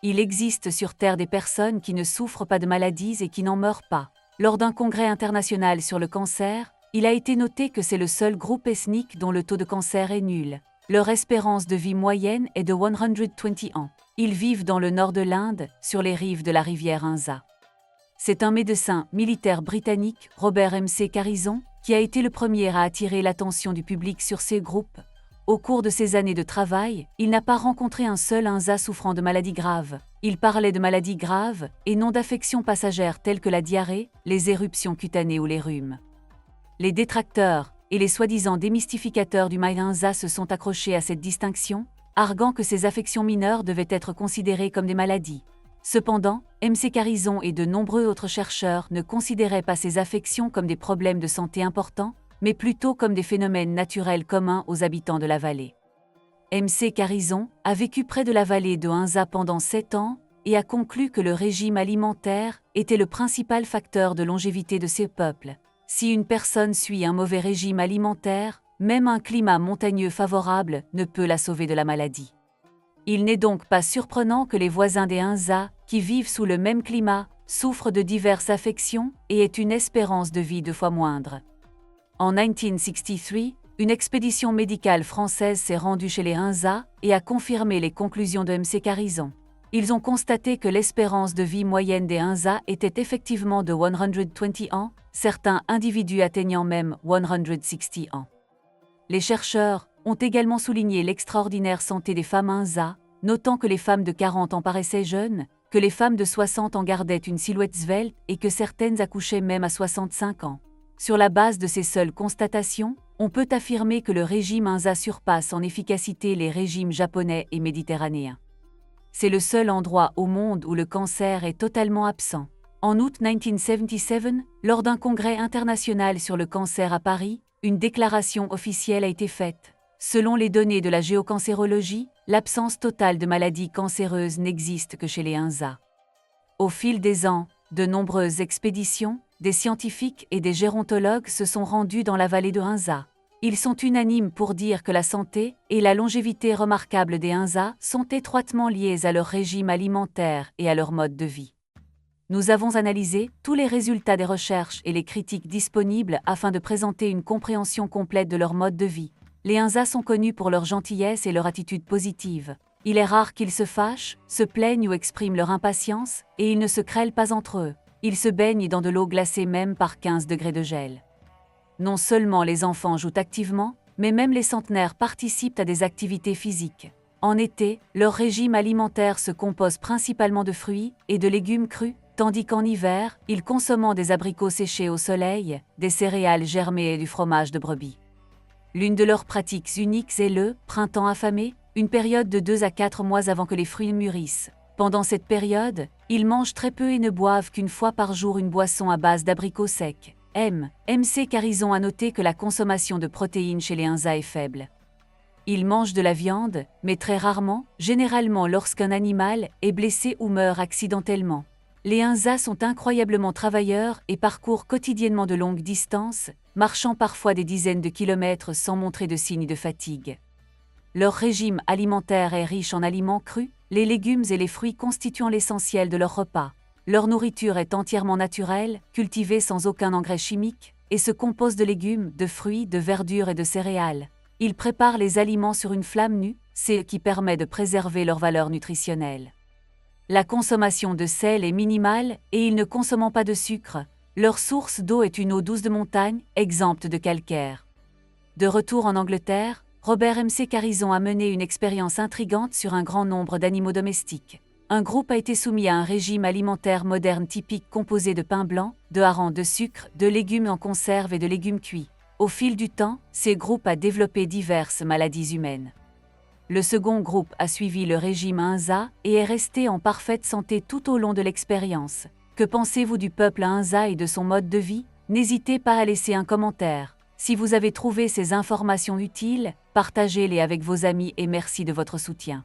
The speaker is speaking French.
Il existe sur Terre des personnes qui ne souffrent pas de maladies et qui n'en meurent pas. Lors d'un congrès international sur le cancer, il a été noté que c'est le seul groupe ethnique dont le taux de cancer est nul. Leur espérance de vie moyenne est de 120 ans. Ils vivent dans le nord de l'Inde, sur les rives de la rivière Hunza. C'est un médecin militaire britannique, Robert M.C. Carrison, qui a été le premier à attirer l'attention du public sur ces groupes. Au cours de ses années de travail, il n'a pas rencontré un seul Hunza souffrant de maladies graves. Il parlait de maladies graves et non d'affections passagères telles que la diarrhée, les éruptions cutanées ou les rhumes. Les détracteurs et les soi-disant démystificateurs du mal Hunza se sont accrochés à cette distinction, arguant que ces affections mineures devaient être considérées comme des maladies. Cependant, M.C. Carrison et de nombreux autres chercheurs ne considéraient pas ces affections comme des problèmes de santé importants, mais plutôt comme des phénomènes naturels communs aux habitants de la vallée. M.C. Carrison a vécu près de la vallée de Hunza pendant 7 ans et a conclu que le régime alimentaire était le principal facteur de longévité de ces peuples. Si une personne suit un mauvais régime alimentaire, même un climat montagneux favorable ne peut la sauver de la maladie. Il n'est donc pas surprenant que les voisins des Hunza, qui vivent sous le même climat, souffrent de diverses affections et aient une espérance de vie 2 fois moindre. En 1963, une expédition médicale française s'est rendue chez les Hunza et a confirmé les conclusions de M.C. Carrison. Ils ont constaté que l'espérance de vie moyenne des Hunza était effectivement de 120 ans, certains individus atteignant même 160 ans. Les chercheurs ont également souligné l'extraordinaire santé des femmes Hunza, notant que les femmes de 40 ans paraissaient jeunes, que les femmes de 60 ans gardaient une silhouette svelte et que certaines accouchaient même à 65 ans. Sur la base de ces seules constatations, on peut affirmer que le régime Hunza surpasse en efficacité les régimes japonais et méditerranéens. C'est le seul endroit au monde où le cancer est totalement absent. En août 1977, lors d'un congrès international sur le cancer à Paris, une déclaration officielle a été faite. Selon les données de la géocancérologie, l'absence totale de maladies cancéreuses n'existe que chez les Hunza. Au fil des ans, de nombreuses expéditions, des scientifiques et des gérontologues se sont rendus dans la vallée de Hunza. Ils sont unanimes pour dire que la santé et la longévité remarquable des Hunza sont étroitement liées à leur régime alimentaire et à leur mode de vie. Nous avons analysé tous les résultats des recherches et les critiques disponibles afin de présenter une compréhension complète de leur mode de vie. Les Hunza sont connus pour leur gentillesse et leur attitude positive. Il est rare qu'ils se fâchent, se plaignent ou expriment leur impatience, et ils ne se crêlent pas entre eux. Ils se baignent dans de l'eau glacée même par 15 degrés de gel. Non seulement les enfants jouent activement, mais même les centenaires participent à des activités physiques. En été, leur régime alimentaire se compose principalement de fruits et de légumes crus, tandis qu'en hiver, ils consomment des abricots séchés au soleil, des céréales germées et du fromage de brebis. L'une de leurs pratiques uniques est le printemps affamé, une période de 2 à 4 mois avant que les fruits mûrissent. Pendant cette période, ils mangent très peu et ne boivent qu'une fois par jour une boisson à base d'abricots secs. M.C. Carrison a noté que la consommation de protéines chez les Hunza est faible. Ils mangent de la viande, mais très rarement, généralement lorsqu'un animal est blessé ou meurt accidentellement. Les Hunza sont incroyablement travailleurs et parcourent quotidiennement de longues distances, marchant parfois des dizaines de kilomètres sans montrer de signes de fatigue. Leur régime alimentaire est riche en aliments crus, les légumes et les fruits constituant l'essentiel de leur repas. Leur nourriture est entièrement naturelle, cultivée sans aucun engrais chimique, et se compose de légumes, de fruits, de verdures et de céréales. Ils préparent les aliments sur une flamme nue, ce qui permet de préserver leur valeur nutritionnelle. La consommation de sel est minimale et ils ne consomment pas de sucre. Leur source d'eau est une eau douce de montagne, exempte de calcaire. De retour en Angleterre, Robert M.C. Carrison a mené une expérience intrigante sur un grand nombre d'animaux domestiques. Un groupe a été soumis à un régime alimentaire moderne typique composé de pain blanc, de harengs, de sucre, de légumes en conserve et de légumes cuits. Au fil du temps, ces groupes ont développé diverses maladies humaines. Le second groupe a suivi le régime Hunza et est resté en parfaite santé tout au long de l'expérience. Que pensez-vous du peuple Hunza et de son mode de vie? N'hésitez pas à laisser un commentaire. Si vous avez trouvé ces informations utiles, partagez-les avec vos amis et merci de votre soutien.